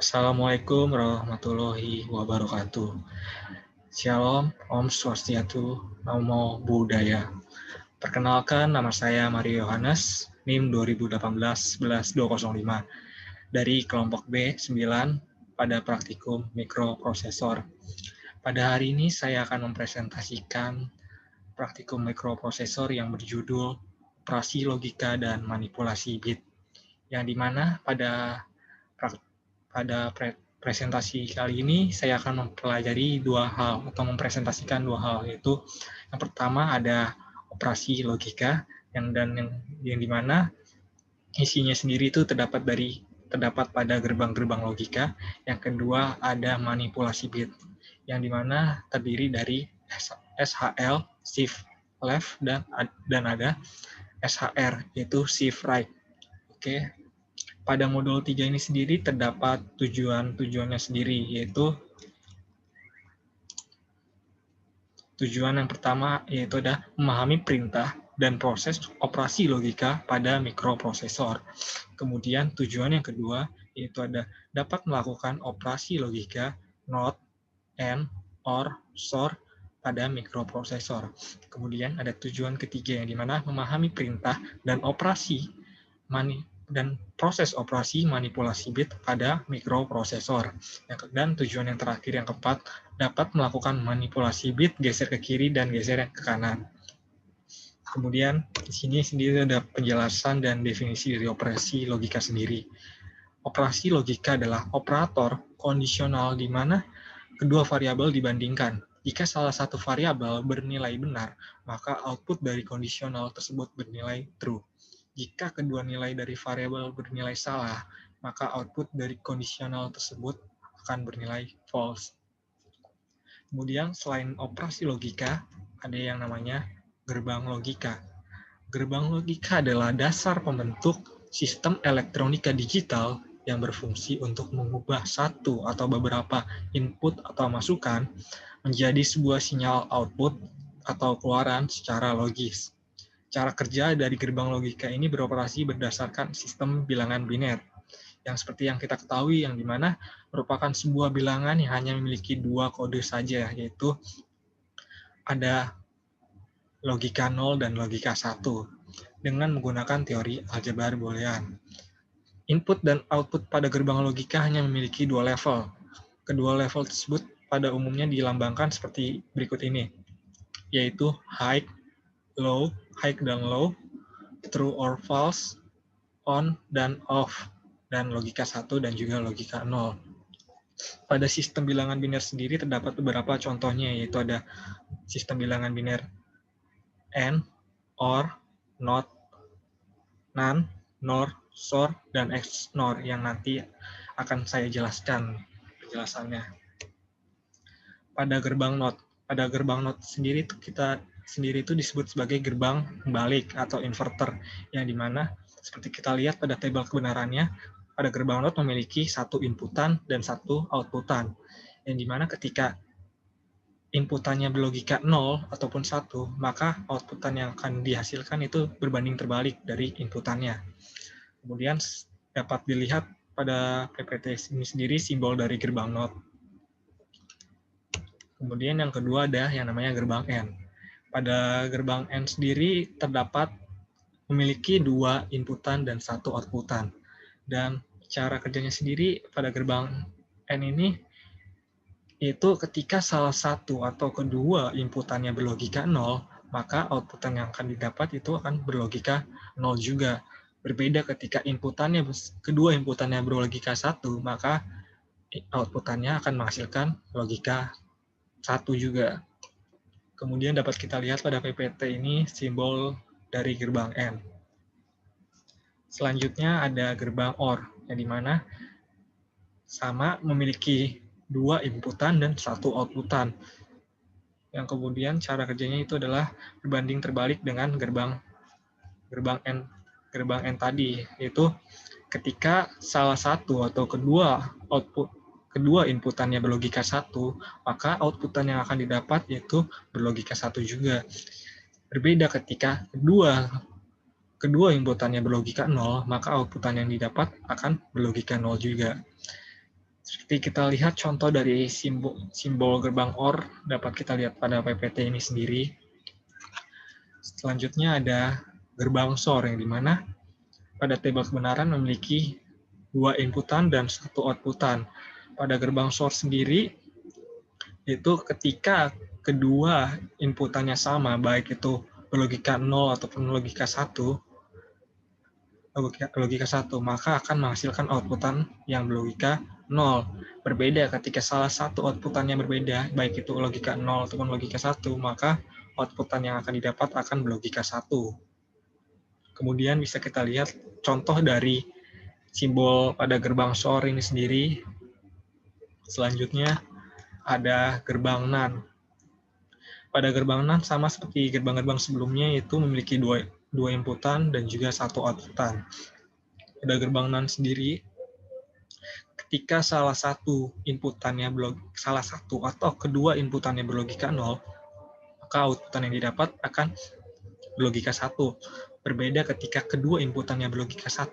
Assalamualaikum warahmatullahi wabarakatuh. Shalom, Om Swastiastu, Namo Buddhaya. Perkenalkan, nama saya Mario Yohanes, NIM 2018-11205, dari kelompok B9 pada praktikum mikroprosesor. Pada hari ini saya akan mempresentasikan praktikum mikroprosesor yang berjudul Operasi Logika dan Manipulasi Bit, yang dimana pada presentasi kali ini saya akan mempelajari dua hal atau mempresentasikan dua hal, yaitu yang pertama ada operasi logika yang dimana isinya sendiri itu terdapat pada gerbang-gerbang logika. Yang kedua ada manipulasi bit yang dimana terdiri dari SHL shift left dan ada SHR yaitu shift right. Oke. Pada modul 3 ini sendiri terdapat tujuannya sendiri, yaitu tujuan yang pertama yaitu ada memahami perintah dan proses operasi logika pada mikroprosesor. Kemudian tujuan yang kedua yaitu ada dapat melakukan operasi logika NOT, AND, OR, SOR pada mikroprosesor. Kemudian ada tujuan ketiga yang dimana memahami perintah dan proses operasi manipulasi bit pada mikroprosesor. Dan tujuan yang terakhir yang keempat, dapat melakukan manipulasi bit geser ke kiri dan geser ke kanan. Kemudian di sini sendiri ada penjelasan dan definisi dari operasi logika sendiri. Operasi logika adalah operator kondisional di mana kedua variabel dibandingkan. Jika salah satu variabel bernilai benar, maka output dari kondisional tersebut bernilai true. Jika kedua nilai dari variabel bernilai salah, maka output dari kondisional tersebut akan bernilai false. Kemudian selain operasi logika, ada yang namanya gerbang logika. Gerbang logika adalah dasar pembentuk sistem elektronika digital yang berfungsi untuk mengubah satu atau beberapa input atau masukan menjadi sebuah sinyal output atau keluaran secara logis. Cara kerja dari gerbang logika ini beroperasi berdasarkan sistem bilangan biner, yang seperti yang kita ketahui, yang dimana merupakan sebuah bilangan yang hanya memiliki dua kode saja, yaitu ada logika 0 dan logika 1, dengan menggunakan teori aljabar boolean. Input dan output pada gerbang logika hanya memiliki dua level. Kedua level tersebut pada umumnya dilambangkan seperti berikut ini, yaitu high dan low, true or false, on dan off, dan logika 1 dan juga logika 0. Pada sistem bilangan biner sendiri terdapat beberapa contohnya, yaitu ada sistem bilangan biner AND, OR, NOT, NAND, NOR, SOR, dan XNOR yang nanti akan saya jelaskan penjelasannya. Pada gerbang NOT sendiri itu disebut sebagai gerbang balik atau inverter, yang dimana seperti kita lihat pada tabel kebenarannya, pada gerbang NOT memiliki satu inputan dan satu outputan, yang dimana ketika inputannya berlogika 0 ataupun 1, maka outputan yang akan dihasilkan itu berbanding terbalik dari inputannya. Kemudian dapat dilihat pada PPT ini sendiri simbol dari gerbang NOT. Kemudian yang kedua ada yang namanya gerbang AND. Pada gerbang AND sendiri terdapat memiliki dua inputan dan satu outputan. Dan cara kerjanya sendiri pada gerbang AND ini itu ketika salah satu atau kedua inputannya berlogika 0, maka outputan yang akan didapat itu akan berlogika 0 juga. Berbeda ketika kedua inputannya berlogika 1, maka outputannya akan menghasilkan logika 1 juga. Kemudian dapat kita lihat pada PPT ini simbol dari gerbang AND. Selanjutnya ada gerbang OR, yang dimana sama memiliki dua inputan dan satu outputan. Yang kemudian cara kerjanya itu adalah berbanding terbalik dengan gerbang N tadi, yaitu ketika salah satu atau kedua inputannya berlogika 1, maka outputan yang akan didapat yaitu berlogika 1 juga. Berbeda ketika kedua inputannya berlogika 0, maka outputan yang didapat akan berlogika 0 juga. Seperti kita lihat contoh dari simbol gerbang OR dapat kita lihat pada PPT ini sendiri. Selanjutnya ada gerbang SOR yang dimana pada tabel kebenaran memiliki 2 inputan dan 1 outputan. Pada gerbang SOR sendiri itu ketika kedua inputannya sama, baik itu berlogika 0 ataupun logika 1, maka akan menghasilkan outputan yang berlogika 0. Berbeda ketika salah satu outputannya berbeda, baik itu logika 0 ataupun logika 1, maka outputan yang akan didapat akan berlogika 1. Kemudian bisa kita lihat contoh dari simbol pada gerbang SOR ini sendiri. Selanjutnya ada gerbang NAND. Pada gerbang NAND sama seperti gerbang-gerbang sebelumnya, yaitu memiliki dua inputan dan juga 1 outputan. Pada gerbang NAND sendiri, ketika salah satu atau kedua inputannya berlogika 0, maka outputan yang didapat akan berlogika 1. Berbeda ketika kedua inputannya berlogika 1,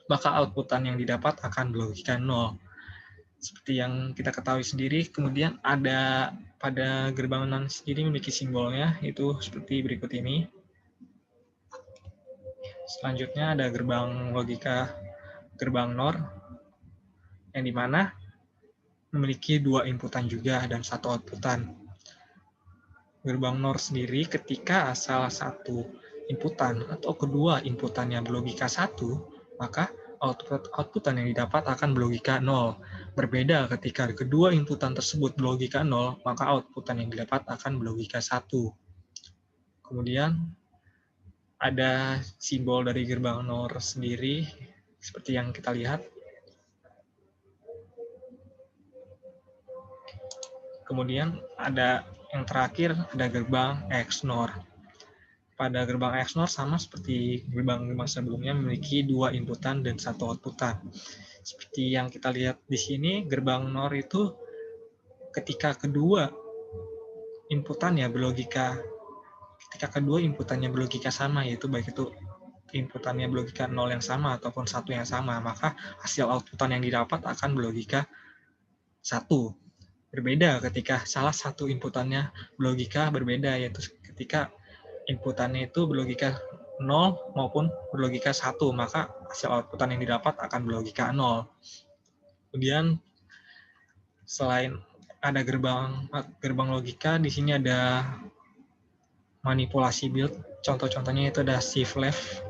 maka outputan yang didapat akan berlogika 0. Seperti yang kita ketahui sendiri, kemudian ada pada gerbang NAND sendiri memiliki simbolnya, itu seperti berikut ini. Selanjutnya ada gerbang logika, gerbang NOR, yang dimana memiliki 2 inputan juga dan 1 outputan. Gerbang NOR sendiri ketika salah satu inputan atau kedua inputannya berlogika 1, maka outputan yang didapat akan berlogika 0. Berbeda ketika kedua inputan tersebut berlogika 0, maka outputan yang didapat akan berlogika 1. Kemudian ada simbol dari gerbang NOR sendiri, seperti yang kita lihat. Kemudian ada yang terakhir, ada gerbang XNOR. Pada gerbang XNOR sama seperti gerbang-gerbang sebelumnya memiliki 2 inputan dan 1 outputan. Seperti yang kita lihat di sini, gerbang NOR itu ketika kedua inputannya berlogika sama, yaitu baik itu inputannya berlogika 0 yang sama ataupun 1 yang sama, maka hasil outputan yang didapat akan berlogika 1. Berbeda ketika salah satu inputannya berlogika berbeda, yaitu ketika inputannya itu berlogika 0 maupun berlogika 1, maka hasil outputan yang didapat akan berlogika 0. Kemudian selain ada gerbang logika, di sini ada manipulasi build. Contoh-contohnya itu ada shift left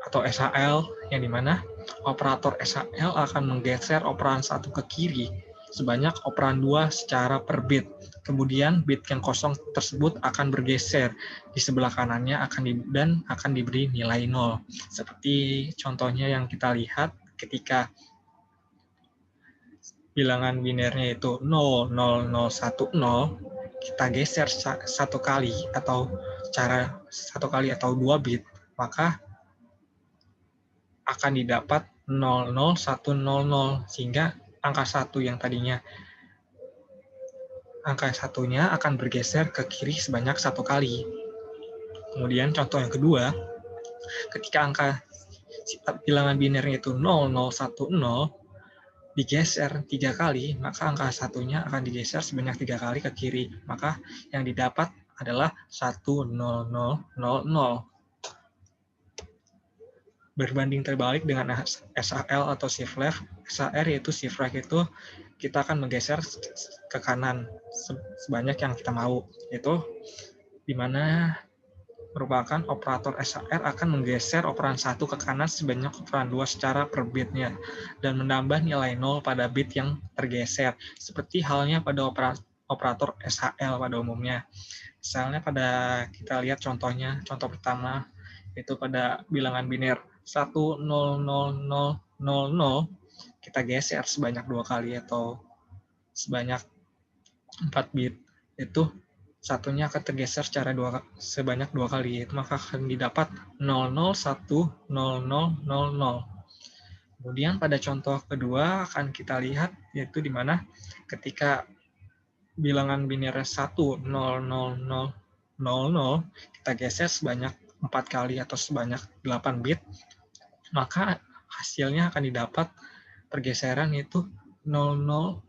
atau SHL, yang dimana operator SHL akan menggeser operan 1 ke kiri sebanyak operan 2 secara per bit. Kemudian bit yang kosong tersebut akan bergeser di sebelah kanannya dan akan diberi nilai 0. Seperti contohnya yang kita lihat ketika bilangan binernya itu 0, 0, 0, 1, 0, kita geser 1 kali atau 2 bit, maka akan didapat 00, 100, sehingga angka 1 yang tadinya angka 1-nya akan bergeser ke kiri sebanyak 1 kali. Kemudian contoh yang kedua, ketika angka bilangan binernya itu 0010 digeser 3 kali, maka angka 1-nya akan digeser sebanyak 3 kali ke kiri. Maka yang didapat adalah 10000. Berbanding terbalik dengan SHL atau shift left. SHR yaitu shift right, itu kita akan menggeser ke kanan sebanyak yang kita mau. Itu dimana merupakan operator SHR akan menggeser operan 1 ke kanan sebanyak operan 2 secara per bitnya dan menambah nilai 0 pada bit yang tergeser. Seperti halnya pada operator SHL pada umumnya. Misalnya kita lihat contohnya, contoh pertama itu pada bilangan biner 1000000, kita geser sebanyak 2 kali atau sebanyak 4 bit, itu satunya akan tergeser sebanyak 2 kali, maka akan didapat 001000. Kemudian pada contoh kedua akan kita lihat, yaitu di mana ketika bilangan biner 1000000 kita geser sebanyak 4 kali atau sebanyak 8 bit, maka hasilnya akan didapat pergeseran itu 000010.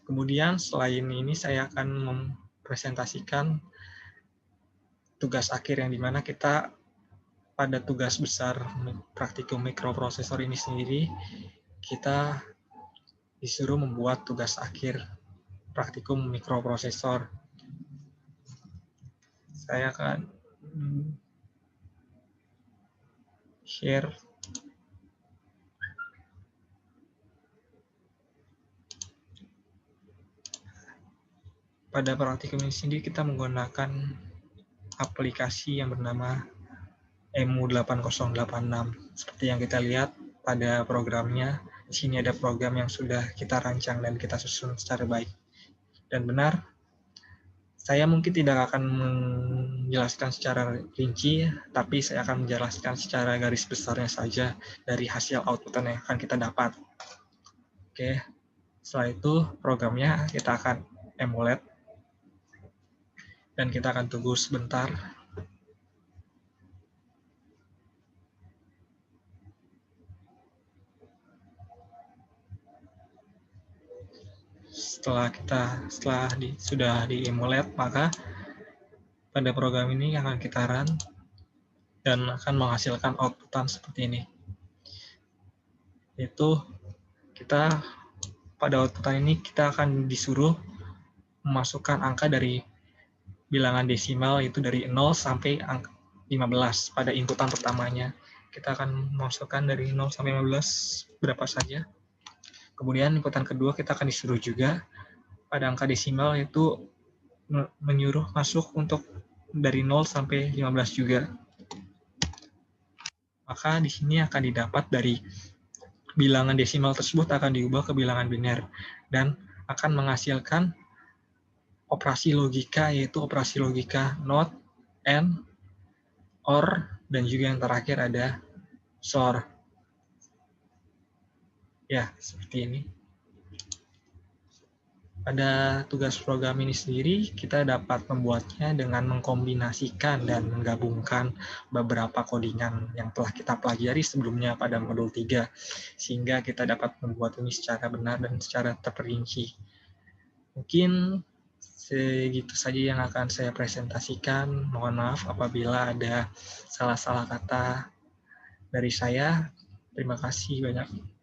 Kemudian selain ini saya akan mempresentasikan tugas akhir yang dimana kita pada tugas besar praktikum mikroprosesor ini sendiri, kita disuruh membuat tugas akhir praktikum mikroprosesor. Saya akan share pada praktikum ini sendiri kita menggunakan aplikasi yang bernama EMU8086. Seperti yang kita lihat pada programnya, di sini ada program yang sudah kita rancang dan kita susun secara baik dan benar. Saya mungkin tidak akan menjelaskan secara rinci, tapi saya akan menjelaskan secara garis besarnya saja dari hasil output yang akan kita dapat. Oke, setelah itu programnya kita akan emulate dan kita akan tunggu sebentar. Sudah di emulate, maka pada program ini akan kita run dan akan menghasilkan outputan seperti ini. Yaitu kita pada outputan ini kita akan disuruh memasukkan angka dari bilangan desimal, yaitu dari 0 sampai angka 15 pada inputan pertamanya. Kita akan memasukkan dari 0 sampai 15 berapa saja. Kemudian inputan kedua kita akan disuruh juga pada angka desimal, yaitu menyuruh masuk untuk dari 0 sampai 15 juga. Maka di sini akan didapat dari bilangan desimal tersebut akan diubah ke bilangan biner dan akan menghasilkan operasi logika, yaitu operasi logika NOT, AND, OR, dan juga yang terakhir ada SOR. Ya, seperti ini. Pada tugas program ini sendiri, kita dapat membuatnya dengan mengkombinasikan dan menggabungkan beberapa codingan yang telah kita pelajari sebelumnya pada modul 3, sehingga kita dapat membuat ini secara benar dan secara terperinci. Mungkin segitu saja yang akan saya presentasikan. Mohon maaf apabila ada salah-salah kata dari saya. Terima kasih banyak.